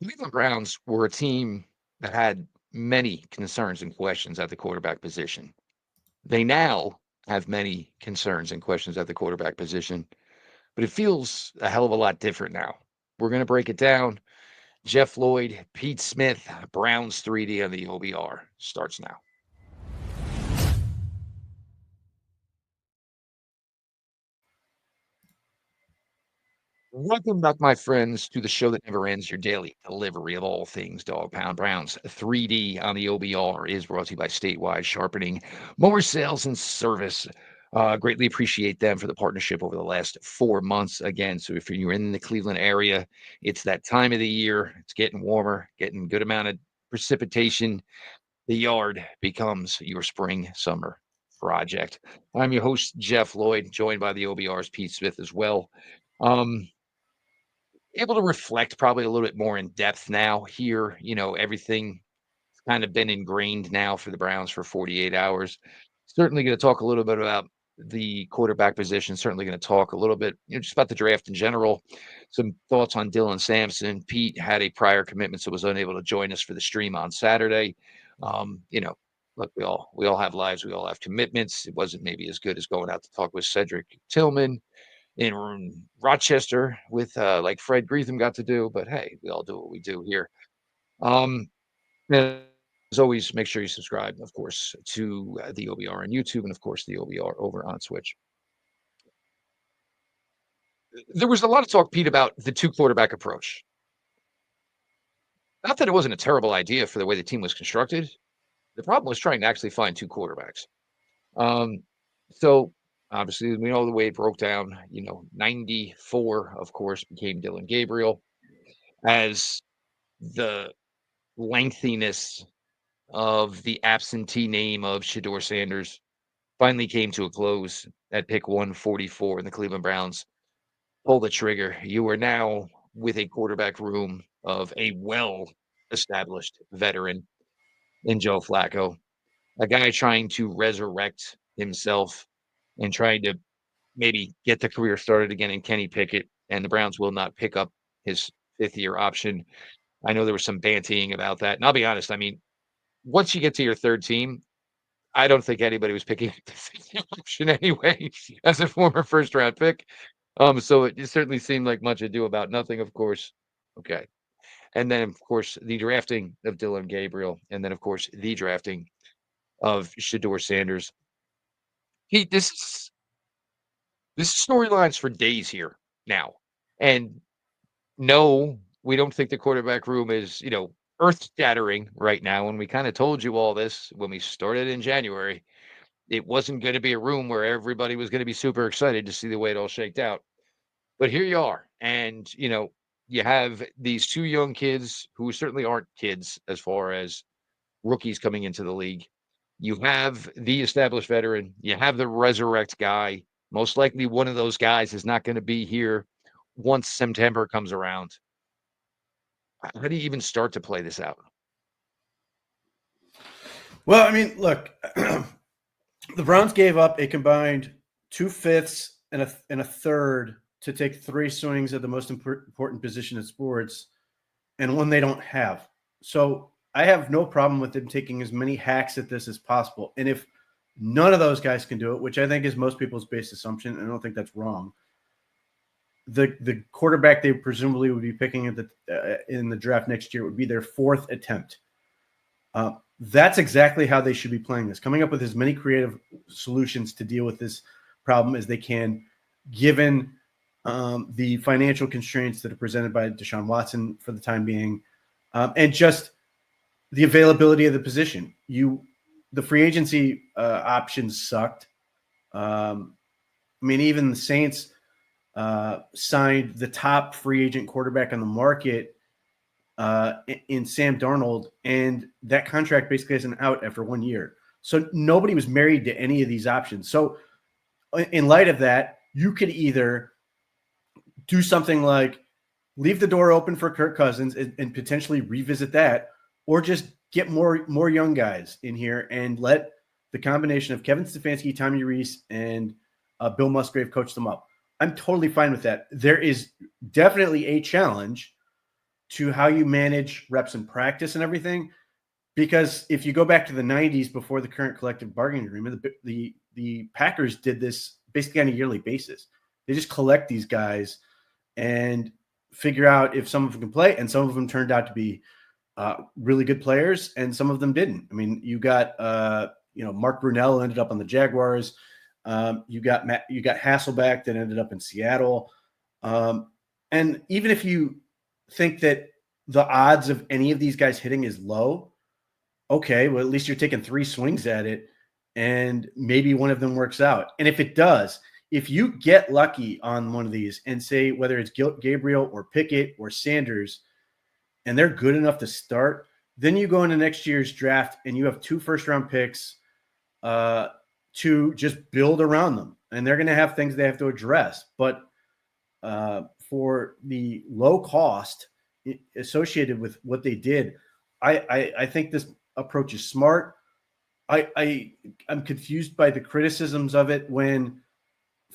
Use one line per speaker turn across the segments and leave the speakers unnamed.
Cleveland Browns were a team that had many concerns and questions at the quarterback position. They now have many concerns and questions at the quarterback position, but it feels a hell of a lot different now. We're going to break it down. Jeff Lloyd, Pete Smith, Browns 3D on the OBR starts now. Welcome back, my friends, to the show that never ends, your daily delivery of all things Dog Pound Browns. 3D on the OBR is brought to you by Statewide Sharpening Mower Sales and Service. Greatly appreciate them for the partnership over the last 4 months. Again, so if you're in the Cleveland area, it's that time of the year. It's getting warmer, getting good amount of precipitation. The yard becomes your spring, summer project. I'm your host, Jeff Lloyd, joined by the OBR's Pete Smith as well. Um, Able to reflect probably a little bit more in depth now here. Everything kind of been ingrained now for the Browns for 48 hours. Certainly going to talk a little bit about the quarterback position. Certainly going to talk a little bit, just about the draft in general. Some thoughts on Dylan Sampson. Pete had a prior commitment, so was unable to join us for the stream on Saturday. Look, we all have lives. We all have commitments. It wasn't maybe as good as going out to talk with Cedric Tillman in Rochester with like Fred Greetham got to do, but hey, we all do what we do here. As always, make sure you subscribe, of course, to the OBR on YouTube and, of course, the OBR over on Switch. There was a lot of talk, Pete, about the two quarterback approach. Not that it wasn't a terrible idea for the way the team was constructed. The problem was trying to actually find two quarterbacks. So obviously, we know the way it broke down. 94, of course, became Dylan Gabriel as the lengthiness of the absentee name of Shedeur Sanders finally came to a close at pick 144, and the Cleveland Browns pull the trigger. You are now with a quarterback room of a well-established veteran in Joe Flacco, a guy trying to resurrect himself and trying to maybe get the career started again in Kenny Pickett, and the Browns will not pick up his fifth-year option. I know there was some bantying about that, and I'll be honest, I mean, once you get to your third team, I don't think anybody was picking the fifth-year option anyway as a former first-round pick. So it certainly seemed like much ado about nothing, of course. Okay. And then, of course, the drafting of Dylan Gabriel, and then, of course, the drafting of Shedeur Sanders. This storylines for days here now. And no, we don't think the quarterback room is, earth-shattering right now. And we kind of told you all this when we started in January. It wasn't going to be a room where everybody was going to be super excited to see the way it all shaked out. But here you are. And, you have these two young kids who certainly aren't kids as far as rookies coming into the league. You have the established veteran. You have the resurrect guy. Most likely one of those guys is not going to be here once September comes around. How do you even start to play this out?
Well, I mean, look, the Browns gave up a combined 2/5 and a third to take 3 swings at the most important position in sports, and one they don't have. So I have no problem with them taking as many hacks at this as possible. And if none of those guys can do it, which I think is most people's base assumption, and I don't think that's wrong, the quarterback they presumably would be picking in the draft next year would be their 4th attempt. That's exactly how they should be playing this, coming up with as many creative solutions to deal with this problem as they can, given the financial constraints that are presented by Deshaun Watson for the time being, and just the availability of the position. The free agency options sucked. I mean, even the Saints signed the top free agent quarterback on the market in Sam Darnold, and that contract basically has an out after 1 year. So nobody was married to any of these options. So in light of that, you could either do something like leave the door open for Kirk Cousins and potentially revisit that, or just get more young guys in here and let the combination of Kevin Stefanski, Tommy Rees, and Bill Musgrave coach them up. I'm totally fine with that. There is definitely a challenge to how you manage reps in practice and everything. Because if you go back to the 90s before the current collective bargaining agreement, the Packers did this basically on a yearly basis. They just collect these guys and figure out if some of them can play, and some of them turned out to be really good players, and some of them didn't. I mean, you got Mark Brunell ended up on the Jaguars. You got Hasselbeck that ended up in Seattle. And even if you think that the odds of any of these guys hitting is low, okay, well, at least you're taking 3 swings at it, and maybe one of them works out. And if it does, if you get lucky on one of these and say whether it's Gabriel or Pickett or Sanders, and they're good enough to start, then you go into next year's draft and you have 2 first-round picks to just build around them. And they're going to have things they have to address. But for the low cost associated with what they did, I think this approach is smart. I'm confused by the criticisms of it when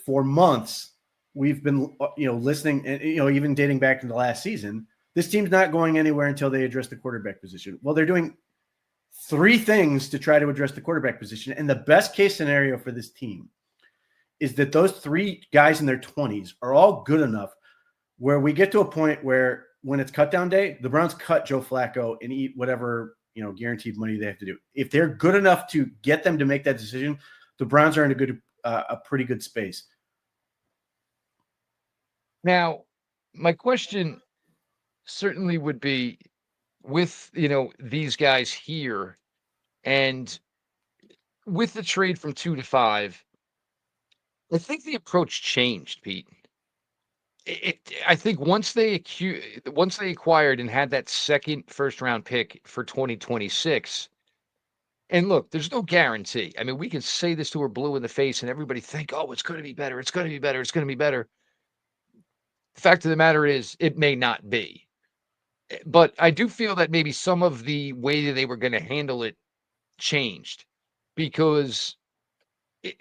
for months we've been listening, and even dating back to the last season, this team's not going anywhere until they address the quarterback position. Well, they're doing 3 things to try to address the quarterback position, and the best case scenario for this team is that those 3 guys in their 20s are all good enough where we get to a point where when it's cut down day, the Browns cut Joe Flacco and eat whatever guaranteed money they have to do. If they're good enough to get them to make that decision, the Browns are in a pretty good space.
Now, my question certainly would be with, these guys here and with the trade from 2 to 5, I think the approach changed, Pete. I think once they acquired and had that second first-round pick for 2026, and look, there's no guarantee. I mean, we can say this to her blue in the face and everybody think, oh, it's going to be better. It's going to be better. It's going to be better. The fact of the matter is it may not be. But I do feel that maybe some of the way that they were going to handle it changed, because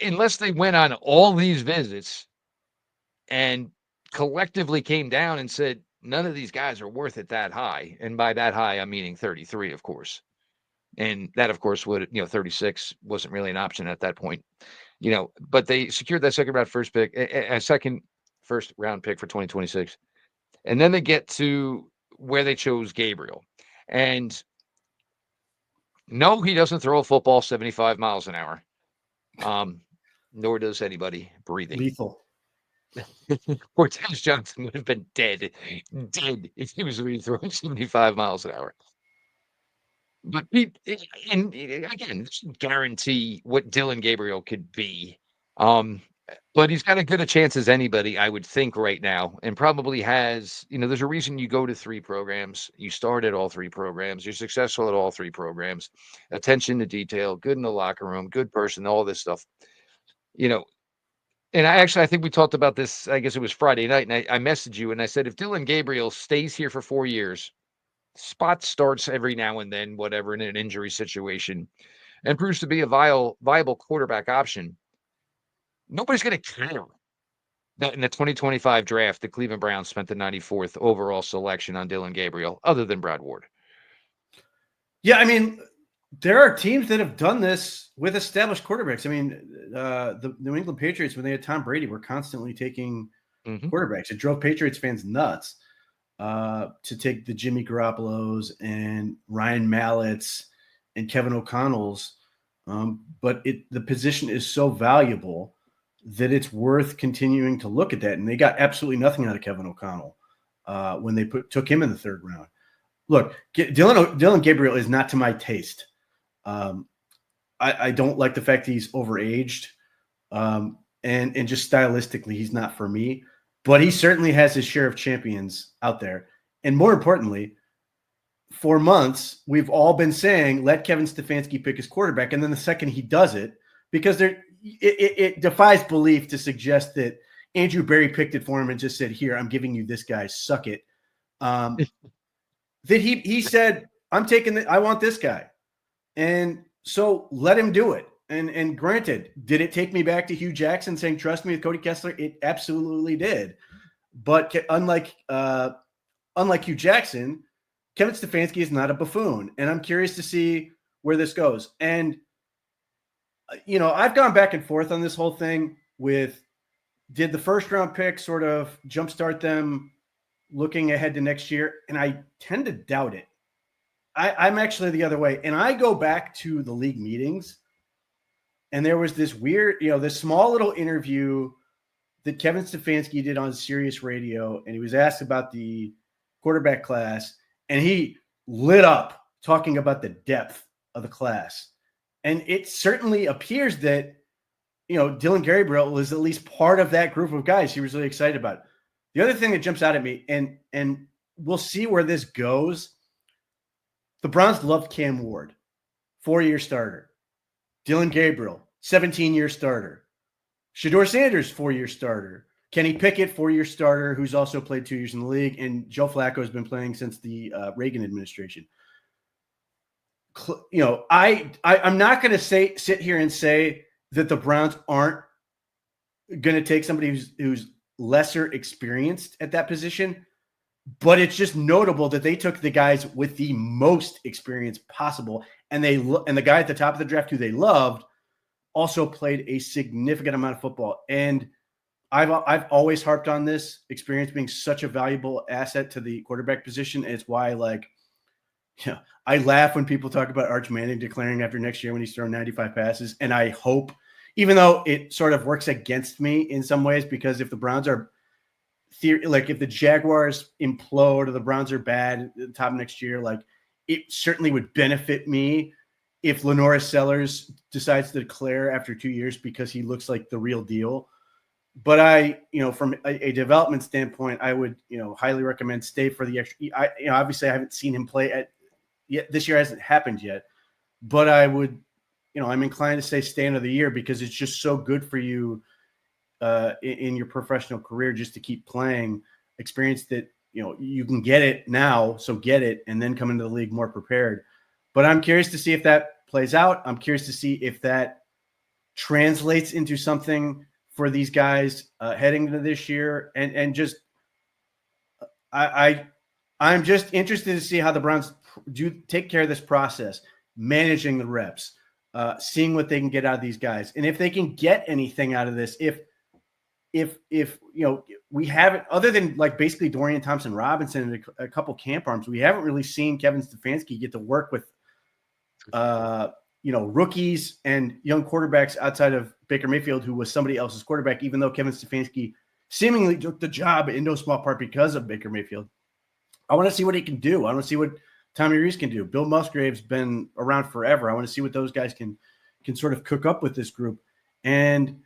unless they went on all these visits and collectively came down and said, none of these guys are worth it that high. And by that high, I'm meaning 33, of course. And that, of course, 36 wasn't really an option at that point, but they secured that second first round pick for 2026. And then they get to where they chose Gabriel. And no, he doesn't throw a football 75 miles an hour. Nor does anybody breathing.
Lethal.
Quinton Junkkins would have been dead if he was really throwing 75 miles an hour. But and again, guarantee what Dillon Gabriel could be. But he's got as good a chance as anybody, I would think, right now, and probably has. There's a reason you go to 3 programs. You start at all 3 programs. You're successful at all 3 programs. Attention to detail, good in the locker room, good person, all this stuff. And I think we talked about this, I guess it was Friday night, and I messaged you and I said, if Dillon Gabriel stays here for 4 years, spot starts every now and then, whatever, in an injury situation, and proves to be a viable quarterback option, nobody's going to care that in the 2025 draft, the Cleveland Browns spent the 94th overall selection on Dillon Gabriel, other than Brad Ward.
Yeah, I mean, there are teams that have done this with established quarterbacks. I mean, the New England Patriots, when they had Tom Brady, were constantly taking quarterbacks. It drove Patriots fans nuts to take the Jimmy Garoppolos and Ryan Mallett's and Kevin O'Connell's. But the position is so valuable that it's worth continuing to look at that. And they got absolutely nothing out of Kevin O'Connell when they took him in the 3rd round. Look, Dillon Gabriel is not to my taste. I don't like the fact he's overaged, and just stylistically, he's not for me. But he certainly has his share of champions out there. And more importantly, for months, we've all been saying, let Kevin Stefanski pick his quarterback. And then the second he does it, because it defies belief to suggest that Andrew Berry picked it for him and just said, here, I'm giving you this guy, suck it. That he said, I want this guy. And so let him do it. And granted, did it take me back to Hugh Jackson saying, trust me with Cody Kessler? It absolutely did. But unlike unlike Hugh Jackson, Kevin Stefanski is not a buffoon. And I'm curious to see where this goes. And, I've gone back and forth on this whole thing with, did the first round pick sort of jumpstart them looking ahead to next year? And I tend to doubt it. I'm actually the other way. And I go back to the league meetings, and there was this weird, this small little interview that Kevin Stefanski did on Sirius Radio, and he was asked about the quarterback class, and he lit up talking about the depth of the class. And it certainly appears that, Dylan Gabriel is at least part of that group of guys he was really excited about. The other thing that jumps out at me, and we'll see where this goes, the Browns loved Cam Ward, 4-year starter. Dylan Gabriel, 17-year starter. Shedeur Sanders, 4-year starter. Kenny Pickett, 4-year starter, who's also played 2 years in the league. And Joe Flacco has been playing since the Reagan administration. I'm not going to sit here and say that the Browns aren't going to take somebody who's lesser experienced at that position. But it's just notable that they took the guys with the most experience possible, and the guy at the top of the draft who they loved also played a significant amount of football. And I've always harped on this experience being such a valuable asset to the quarterback position. And it's why, I laugh when people talk about Arch Manning declaring after next year when he's thrown 95 passes, and I hope, even though it sort of works against me in some ways, because if the Browns are if the Jaguars implode or the Browns are bad at the top of next year, it certainly would benefit me if Lenoris Sellers decides to declare after 2 years because he looks like the real deal. But from a development standpoint, I would, highly recommend stay for the extra. Obviously I haven't seen him play yet. This year hasn't happened yet, but I would, I'm inclined to say stay another year because it's just so good for you in your professional career just to keep playing, experience that, you can get it now. So get it and then come into the league more prepared. But I'm curious to see if that plays out. I'm curious to see if that translates into something for these guys heading into this year. And just, I'm just interested to see how the Browns do take care of this process, managing the reps, seeing what they can get out of these guys. And if they can get anything out of this, if we haven't, other than basically Dorian Thompson-Robinson and a couple camp arms, we haven't really seen Kevin Stefanski get to work with, rookies and young quarterbacks outside of Baker Mayfield, who was somebody else's quarterback, even though Kevin Stefanski seemingly took the job in no small part because of Baker Mayfield. I want to see what he can do. I want to see what Tommy Rees can do. Bill Musgrave's been around forever. I want to see what those guys can sort of cook up with this group. And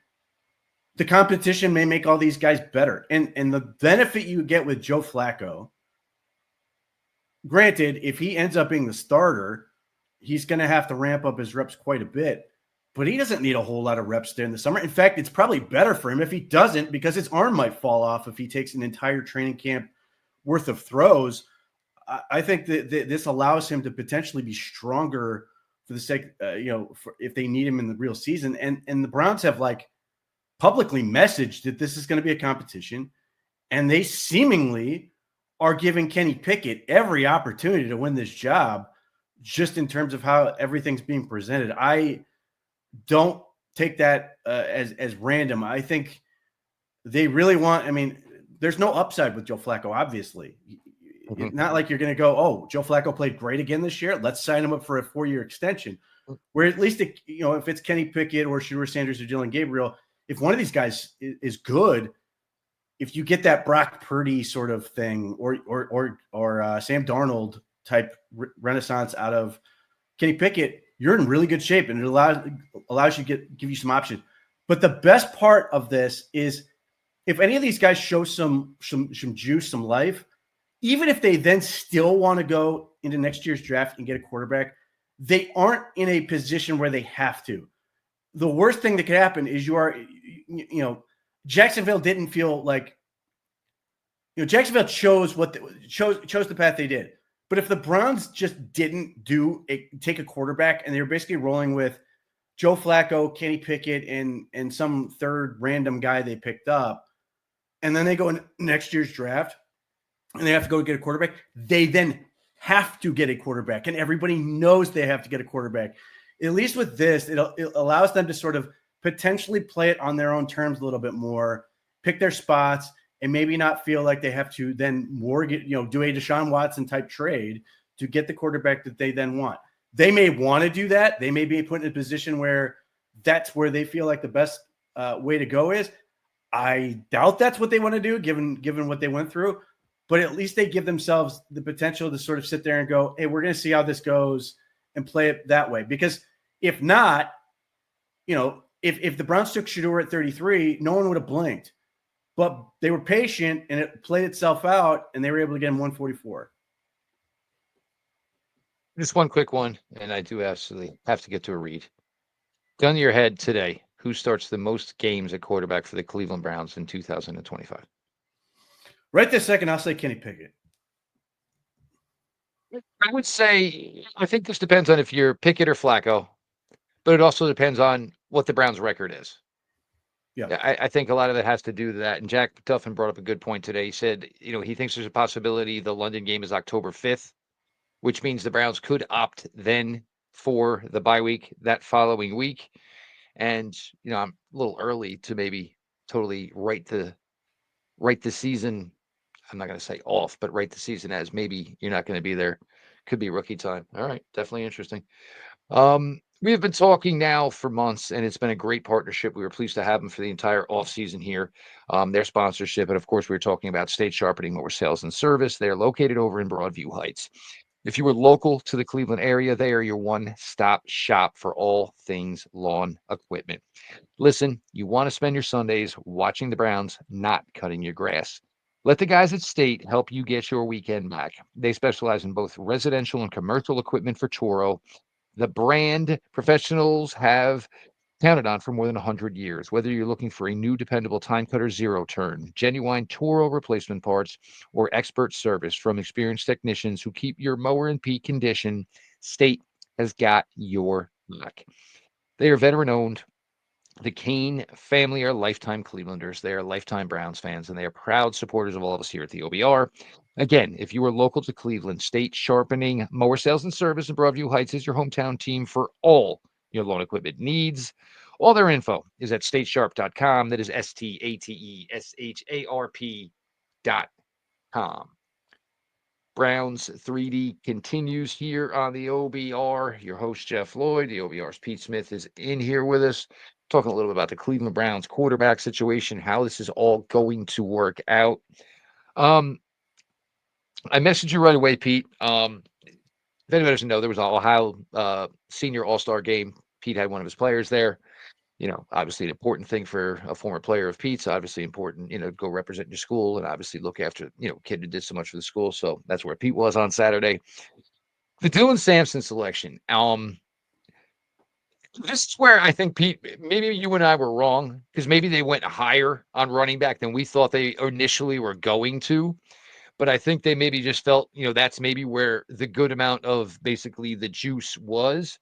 the competition may make all these guys better. And the benefit you get with Joe Flacco, granted, if he ends up being the starter, he's going to have to ramp up his reps quite a bit. But he doesn't need a whole lot of reps there in the summer. In fact, it's probably better for him if he doesn't, because his arm might fall off if he takes an entire training camp worth of throws. I think that this allows him to potentially be stronger for the sake, if they need him in the real season. And the Browns have publicly messaged that this is going to be a competition, and they seemingly are giving Kenny Pickett every opportunity to win this job, just in terms of how everything's being presented. I don't take that as random. I think they really want, there's no upside with Joe Flacco, obviously. Mm-hmm. It's not like you're going to go, oh, Joe Flacco played great again this year, let's sign him up for a 4-year extension. Where at least, if it's Kenny Pickett or Shedeur Sanders or Dylan Gabriel, if one of these guys is good, if you get that Brock Purdy sort of thing or Sam Darnold type renaissance out of Kenny Pickett, you're in really good shape, and it allows you to give you some options. But the best part of this is if any of these guys show some juice, some life, even if they then still want to go into next year's draft and get a quarterback, they aren't in a position where they have to. The worst thing that could happen is Jacksonville didn't feel like, Jacksonville chose the path they did. But if the Browns just didn't take a quarterback and they were basically rolling with Joe Flacco, Kenny Pickett, and some third random guy they picked up, and then they go in next year's draft, and they have to go get a quarterback, they then have to get a quarterback, and everybody knows they have to get a quarterback. At least with this, it allows them to sort of potentially play it on their own terms a little bit more, pick their spots, and maybe not feel like they have to then mortgage, do a Deshaun Watson type trade to get the quarterback that they then want. They may want to do that. They may be put in a position where that's where they feel like the best way to go is. I doubt that's what they want to do, given what they went through. But at least they give themselves the potential to sort of sit there and go, hey, we're going to see how this goes and play it that way. Because if not, if the Browns took Shedeur at 33, no one would have blinked. But they were patient, and it played itself out, and they were able to get him 144.
Just one quick one, and I do absolutely have to get to a read. Gun to your head today, who starts the most games at quarterback for the Cleveland Browns in 2025?
Right this second, I'll say Kenny Pickett.
I would say, I think this depends on if you're Pickett or Flacco, but it also depends on what the Browns' record is. Yeah, I think a lot of it has to do with that. And Jack Duffin brought up a good point today. He said, he thinks there's a possibility the London game is October 5th, which means the Browns could opt then for the bye week that following week. And, I'm a little early to maybe totally write the season. I'm not going to say off, but write the season as maybe you're not going to be there. Could be rookie time. All right. Definitely interesting. We have been talking now for months, and it's been a great partnership. We were pleased to have them for the entire offseason here, their sponsorship. And, of course, we were talking about State Sharpening Mower Sales and Service. They're located over in Broadview Heights. If you were local to the Cleveland area, they are your one-stop shop for all things lawn equipment. Listen, you want to spend your Sundays watching the Browns, not cutting your grass. Let the guys at State help you get your weekend back. They specialize in both residential and commercial equipment for Toro. The brand professionals have counted on for more than 100 years. Whether you're looking for a new dependable time cutter zero turn, genuine Toro replacement parts, or expert service from experienced technicians who keep your mower in peak condition, State has got your back. They are veteran owned. The Kane family are lifetime Clevelanders. They are lifetime Browns fans, and they are proud supporters of all of us here at the OBR. Again, if you are local to Cleveland, State Sharpening Mower Sales and Service in Broadview Heights is your hometown team for all your lawn equipment needs. All their info is at statesharp.com. That is STATESHARP.com. Browns 3D continues here on the OBR. Your host, Jeff Lloyd. The OBR's Pete Smith is in here with us, talking a little bit about the Cleveland Browns quarterback situation, how this is all going to work out. I messaged you right away, Pete. If anybody doesn't know, there was an Ohio senior all-star game. Pete had one of his players there. Obviously an important thing for a former player of Pete's, obviously important, go represent your school and obviously look after, kid who did so much for the school. So that's where Pete was on Saturday. The Dylan Samson selection. This is where I think, Pete, maybe you and I were wrong, because maybe they went higher on running back than we thought they initially were going to. But I think they maybe just felt, that's maybe where the good amount of basically the juice was.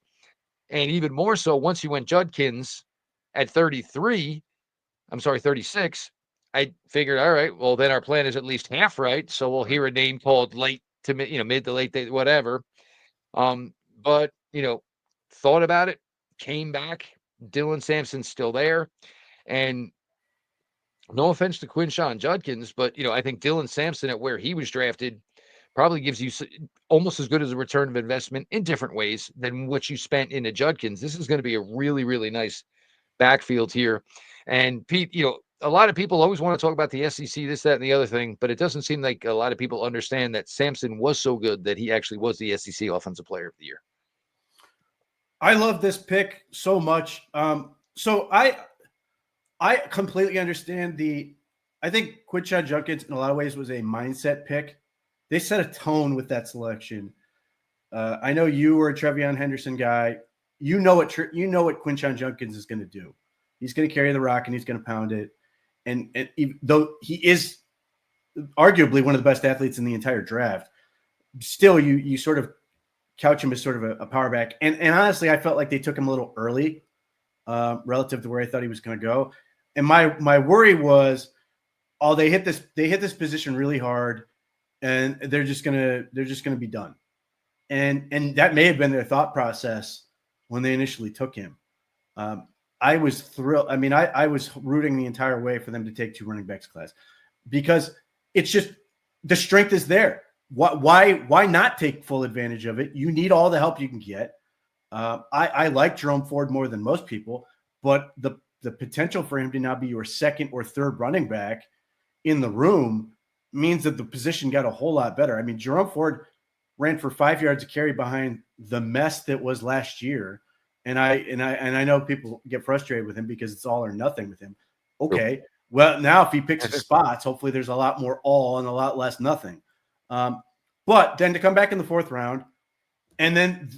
And even more so, once you went Judkins at 36, I figured, all right, well, then our plan is at least half right. So we'll hear a name called late to mid to late day, whatever. But, thought about it, came back. Dylan Samson's still there. And no offense to Quinton Junkkins, but, I think Dylan Samson at where he was drafted probably gives you almost as good as a return of investment in different ways than what you spent in a Judkins. This is going to be a really, really nice backfield here. And Pete, a lot of people always want to talk about the SEC, this, that, and the other thing, but it doesn't seem like a lot of people understand that Samson was so good that he actually was the SEC Offensive Player of the Year.
I love this pick so much. So I completely understand I think Quinton Junkkins in a lot of ways was a mindset pick. They set a tone with that selection. I know you were a Trevion Henderson guy. You know what Quinton Junkkins is going to do. He's going to carry the rock and he's going to pound it. And though he is arguably one of the best athletes in the entire draft, still you sort of couch him as sort of a power back. And honestly, I felt like they took him a little early relative to where I thought he was going to go. And my worry was, they hit this position really hard. and they're just gonna be done. And that may have been their thought process when they initially took him. I was thrilled. I mean, I was rooting the entire way for them to take 2 running backs class because it's just the strength is there. Why not take full advantage of it? You need all the help you can get. I like Jerome Ford more than most people, but the potential for him to now be your second or third running back in the room means that the position got a whole lot better. I mean, Jerome Ford ran for 5 yards a carry behind the mess that was last year. And I know people get frustrated with him because it's all or nothing with him. Okay. Well, now if he picks his spots, hopefully there's a lot more all and a lot less nothing. But then to come back in the 4th round, and then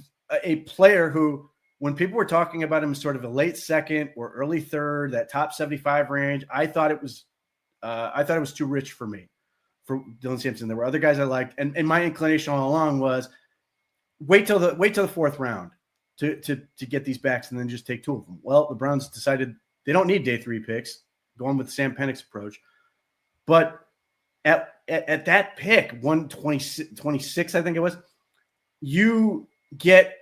a player who, when people were talking about him as sort of a late 2nd or early 3rd, that top 75 range, I thought it was too rich for me, for Dylan Sampson. There were other guys I liked, and my inclination all along was wait till the 4th round to get these backs and then just take 2 of them. Well, the Browns decided they don't need day 3 picks, going with Sam Pennick's approach. But at that pick, 126, I think it was, you get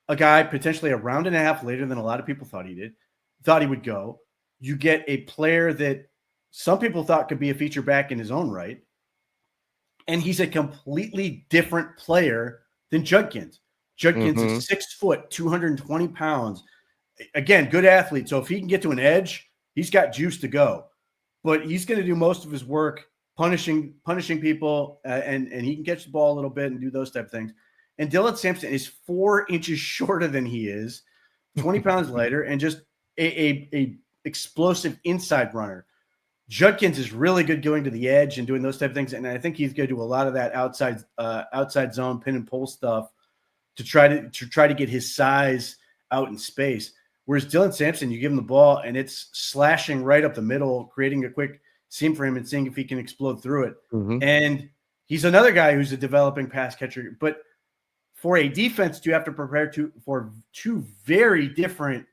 a guy potentially a round and a half later than a lot of people thought he would go. You get a player that some people thought could be a feature back in his own right. And he's a completely different player than Junkkins. Junkkins is 6 foot, 220 pounds. Again, good athlete. So if he can get to an edge, he's got juice to go. But he's going to do most of his work punishing people, and he can catch the ball a little bit and do those type of things. And Dylan Sampson is 4 inches shorter than he is, 20 pounds lighter, and just a explosive inside runner. Judkins is really good going to the edge and doing those type of things, and I think he's going to do a lot of that outside zone pin and pull stuff to try to get his size out in space. Whereas Dylan Sampson, you give him the ball and it's slashing right up the middle, creating a quick seam for him and seeing if he can explode through it. And he's another guy who's a developing pass catcher, but for a defense, you have to prepare for 2 very different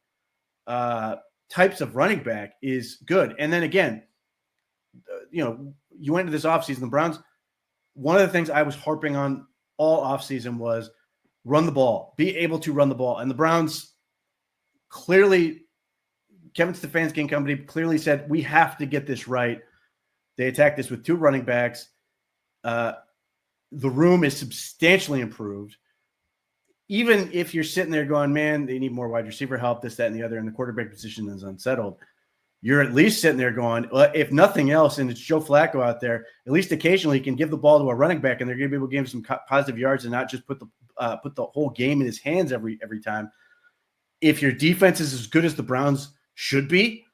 types of running back is good. And then again, you went into this offseason, the Browns, one of the things I was harping on all offseason was run the ball, be able to run the ball. And the Browns clearly, Kevin Stefanski and company clearly said, we have to get this right. They attacked this with 2 running backs. The room is substantially improved. Even if you're sitting there going, man, they need more wide receiver help, this, that, and the other, and the quarterback position is unsettled, you're at least sitting there going, well, if nothing else, and it's Joe Flacco out there, at least occasionally he can give the ball to a running back and they're going to be able to give him some positive yards and not just put the whole game in his hands every time. If your defense is as good as the Browns should be,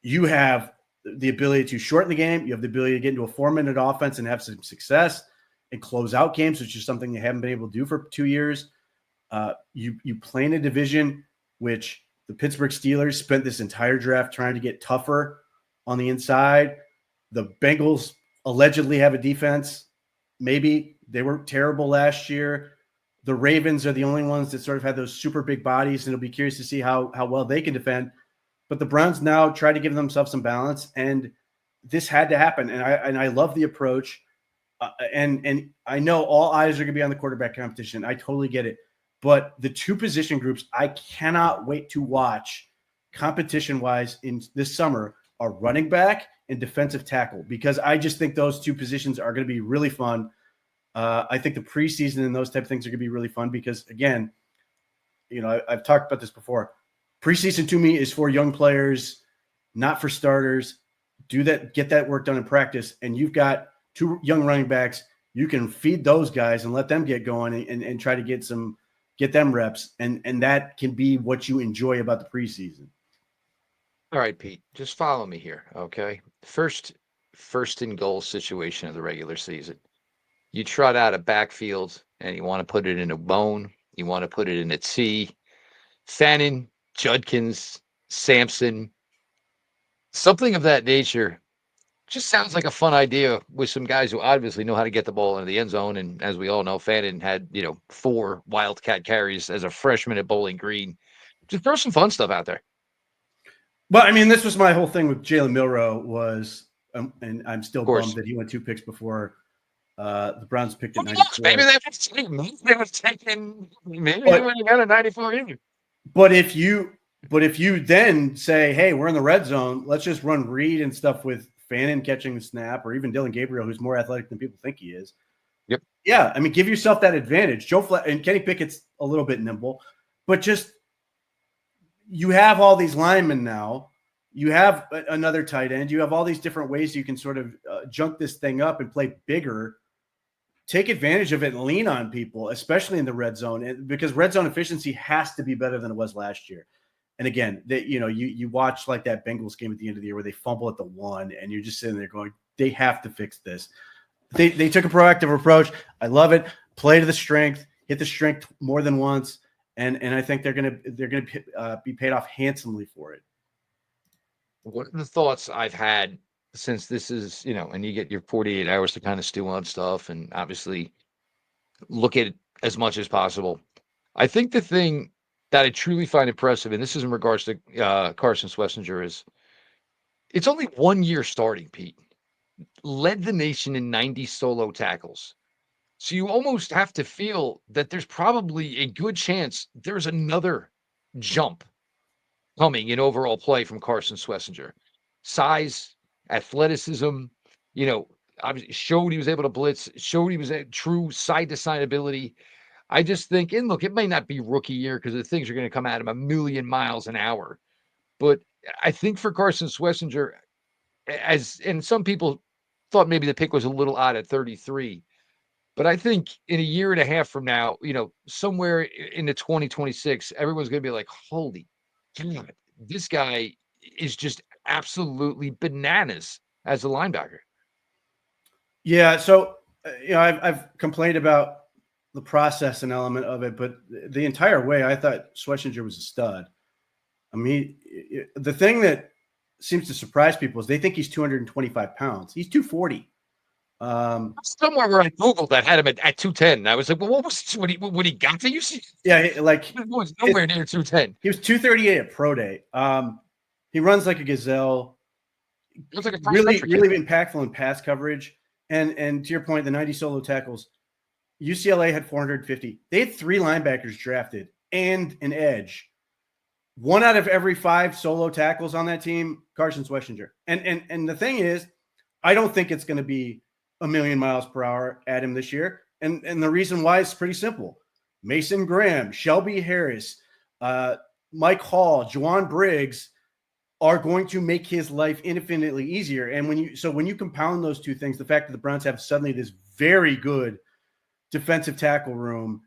you have the ability to shorten the game. You have the ability to get into a 4-minute offense and have some success and close out games, which is something you haven't been able to do for 2 years. You play in a division which the Pittsburgh Steelers spent this entire draft trying to get tougher on the inside. The Bengals allegedly have a defense. Maybe they were terrible last year. The Ravens are the only ones that sort of had those super big bodies, and it'll be curious to see how well they can defend. But the Browns now try to give themselves some balance, and this had to happen. And I love the approach. And I know all eyes are going to be on the quarterback competition. I totally get it. But the 2 position groups I cannot wait to watch competition-wise in this summer are running back and defensive tackle, because I just think those 2 positions are going to be really fun. I think the preseason and those type of things are going to be really fun because, again, I've talked about this before. Preseason to me is for young players, not for starters. Get that work done in practice, and you've got 2 young running backs. You can feed those guys and let them get going and try to get them reps, and that can be what you enjoy about the preseason.
All right, Pete, just follow me here, okay? First and goal situation of the regular season. You trot out a backfield, and you want to put it in a bone. You want to put it in a T. Fannon, Judkins, Samson, something of that nature. Just sounds like a fun idea with some guys who obviously know how to get the ball into the end zone. And as we all know, Fannon had, 4 Wildcat carries as a freshman at Bowling Green. Just throw some fun stuff out there.
Well, I mean, this was my whole thing with Jalen Milroe was, and I'm still bummed that he went 2 picks before The Browns picked at
Who knows? Maybe
94.
they was taking. Maybe they
But
would have got a 94 either.
but if you then say, hey, we're in the red zone, let's just run read and stuff with Fannon catching the snap, or even Dylan Gabriel, who's more athletic than people think he is.
Yep.
Yeah, I mean, give yourself that advantage. And Kenny Pickett's a little bit nimble, but just you have all these linemen now. You have another tight end. You have all these different ways you can sort of junk this thing up and play bigger. Take advantage of it and lean on people, especially in the red zone, because red zone efficiency has to be better than it was last year. And again, you watch like that Bengals game at the end of the year where they fumble at the 1, and you're just sitting there going, they have to fix this. They took a proactive approach. I love it. Play to the strength, hit the strength more than once, and I think they're gonna be paid off handsomely for it.
What are the thoughts I've had since this is, and you get your 48 hours to kind of stew on stuff and obviously look at it as much as possible. I think the thing that I truly find impressive, and this is in regards to Carson Swissinger, is it's only 1 year starting, Pete. Led the nation in 90 solo tackles. So you almost have to feel that there's probably a good chance there's another jump coming in overall play from Carson Swissinger. Size, athleticism, obviously showed he was able to blitz, showed he was a true side-to-side ability. I just think, and look, it may not be rookie year because the things are going to come at him a million miles an hour. But I think for Carson Swissinger, and some people thought maybe the pick was a little odd at 33. But I think in a year and a half from now, somewhere in the 2026, everyone's going to be like, holy God, this guy is just absolutely bananas as a linebacker.
Yeah. So, I've complained about the process and element of it, but the entire way I thought Schlesinger was a stud. I mean, the thing that seems to surprise people is they think he's 225 pounds. He's 240.
Somewhere where I Googled that had him at 210. I was like, well, what was when he got to UC?
Yeah, like
he was nowhere near 210.
He was 238 at pro day. He runs like a gazelle.
Looks like a
really impactful in pass coverage. And to your point, the 90 solo tackles, UCLA had 450. They had 3 linebackers drafted and an edge. 1 out of every 5 solo tackles on that team, Carson Swissinger. And the thing is, I don't think it's going to be a million miles per hour at him this year. And the reason why is pretty simple. Mason Graham, Shelby Harris, Mike Hall, Juwan Briggs are going to make his life infinitely easier. And when you compound those two things, the fact that the Browns have suddenly this very good defensive tackle room,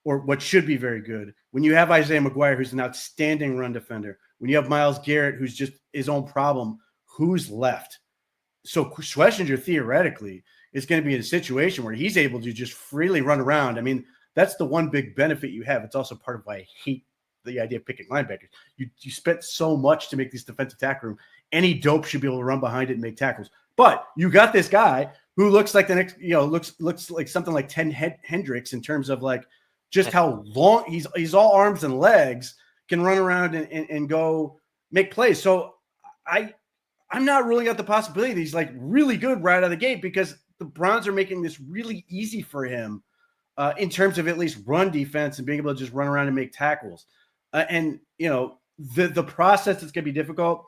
or what should be very good, when you have Isaiah McGuire, who's an outstanding run defender, when you have Myles Garrett, who's just his own problem, who's left? So Schlesinger theoretically is going to be in a situation where he's able to just freely run around. I mean, that's the one big benefit you have. It's also part of why I hate the idea of picking linebackers. You spent so much to make this defensive tackle room. Any dope should be able to run behind it and make tackles. But you got this guy who looks like the next, looks like something like 10 Hendricks in terms of like just how long he's all arms and legs, can run around and go make plays. So I'm not ruling out the possibility that he's like really good right out of the gate, because the Browns are making this really easy for him in terms of at least run defense and being able to just run around and make tackles. The process is going to be difficult.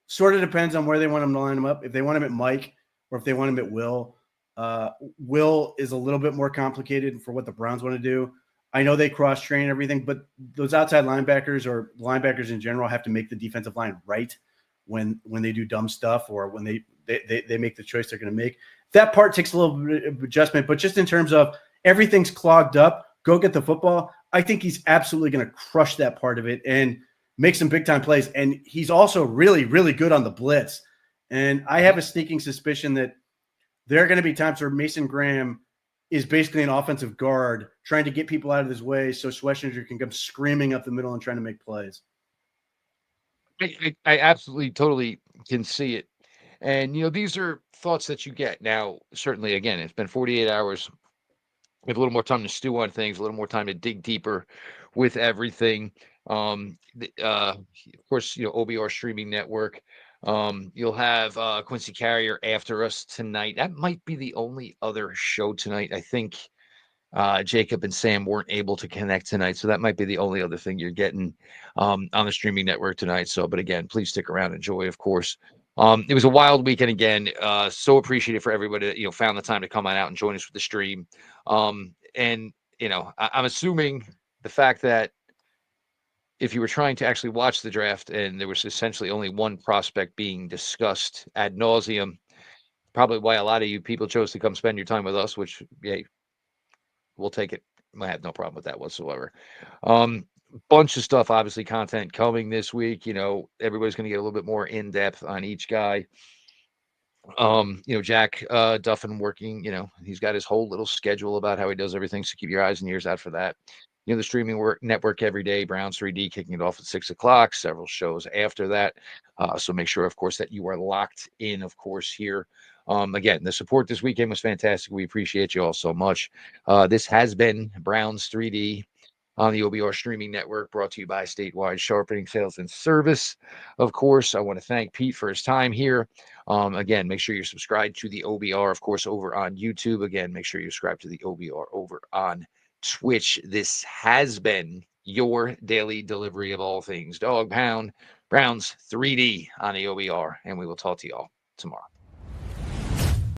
Sort of depends on where they want him to line him up. If they want him at Mike or if they want him at Will. Will is a little bit more complicated for what the Browns want to do. I know they cross-train everything, but those outside linebackers or linebackers in general have to make the defensive line right when they do dumb stuff or when they make the choice they're going to make. That part takes a little bit of adjustment, but just in terms of everything's clogged up, go get the football. I think he's absolutely going to crush that part of it and make some big-time plays. And he's also really, really good on the blitz. And I have a sneaking suspicion that there are going to be times where Mason Graham is basically an offensive guard trying to get people out of his way so Schlesinger can come screaming up the middle and trying to make plays.
I absolutely, totally can see it. And, these are thoughts that you get. Now, certainly, again, it's been 48 hours. We have a little more time to stew on things, a little more time to dig deeper with everything. Of course, OBR streaming network. You'll have Quincy Carrier after us tonight. That might be the only other show tonight. I think Jacob and Sam weren't able to connect tonight, so that might be the only other thing you're getting on the streaming network tonight. So, but again, please stick around, enjoy, of course. It was a wild weekend again. So appreciative for everybody that found the time to come on out and join us for the stream. And I'm assuming the fact that if you were trying to actually watch the draft and there was essentially only one prospect being discussed ad nauseum, probably why a lot of you people chose to come spend your time with us, which, yeah, we'll take it. I have no problem with that whatsoever. Bunch of stuff, obviously, content coming this week. Everybody's going to get a little bit more in depth on each guy. Jack Duffin working, he's got his whole little schedule about how he does everything. So keep your eyes and ears out for that. The streaming network every day, Browns 3D kicking it off at 6 o'clock, several shows after that. So make sure, of course, that you are locked in, of course, here. Again, the support this weekend was fantastic. We appreciate you all so much. This has been Browns 3D on the OBR streaming network, brought to you by Statewide Sharpening Sales and Service. Of course, I want to thank Pete for his time here. Again, make sure you're subscribed to the OBR, of course, over on YouTube. Again, make sure you subscribe to the OBR over on Twitch. This has been your daily delivery of all things Dog Pound Browns 3D on the OBR, and we will talk to y'all tomorrow.